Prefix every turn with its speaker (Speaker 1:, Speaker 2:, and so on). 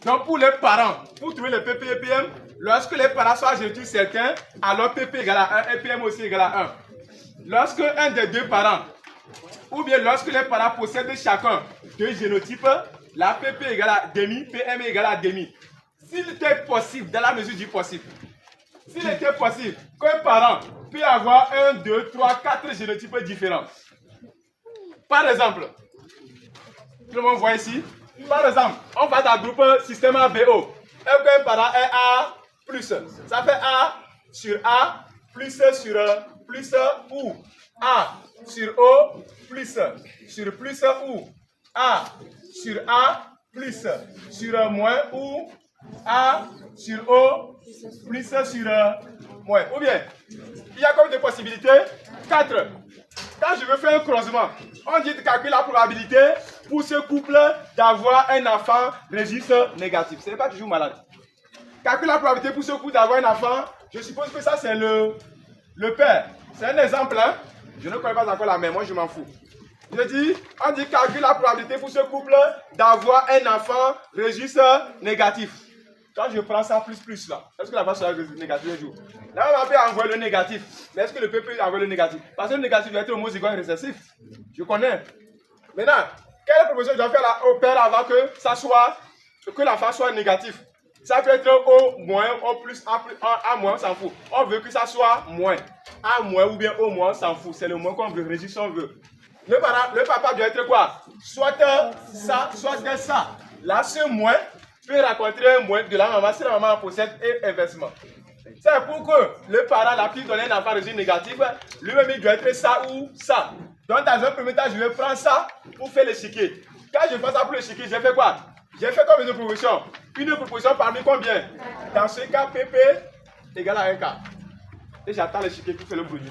Speaker 1: Donc pour les parents, pour trouver le PP et PM, lorsque les parents sont génétiques certains, alors PP égale à 1 et PM aussi égale à 1. Lorsque un des deux parents, ou bien lorsque les parents possèdent chacun deux génotypes, la PP égale à demi, PM égale à demi. S'il était possible, dans la mesure du possible, s'il était possible qu'un parent puisse avoir 1, 2, 3, 4 génotypes différents. Par exemple, tout le monde voit ici. Par exemple, on va dans le groupe système ABO. Un parent est A plus. Ça fait A sur A plus sur plus ou. A sur O plus sur plus ou. A sur A plus sur moins ou. A sur O plus sur moins. Ou bien, il y a comme des possibilités 4. Quand je veux faire un croisement, on dit de calculer la probabilité pour ce couple d'avoir un enfant registre négatif. Ce n'est pas toujours malade. Calculer la probabilité pour ce couple d'avoir un enfant, je suppose que ça c'est le père. C'est un exemple, hein? Je ne connais pas encore la mère, moi je m'en fous. Je dis, on dit calculer la probabilité pour ce couple d'avoir un enfant registre négatif. Quand je prends ça plus là, est-ce que la vache sera négative un jour? Là, on va faire envoyer le négatif. Mais est-ce que le PP envoie le négatif? Parce que le négatif doit être homozygote récessif. Je connais. Maintenant, quelle proposition je dois faire au père avant que l'enfant soit négatif? Ça peut être O moins, O plus, A moins, on s'en fout. On veut que ça soit moins. A moins ou bien O moins, on s'en fout. C'est le moins qu'on veut, régir si on veut. Le papa doit être quoi? Soit ça, soit ça. Là, ce moins peut rencontrer un moins de la maman si la maman en possède et inversement. C'est pour que le parent, la qui donne un enfant registre négatif, lui-même il doit être ça ou ça. Donc dans un premier temps, je vais prendre ça pour faire l'échiquier. Quand je fais ça pour l'échiquier, j'ai fait quoi? J'ai fait comme une proposition. Une proposition parmi combien? Dans ce cas, PP égale à 1K. Et j'attends l'échiquier pour faire le bruit.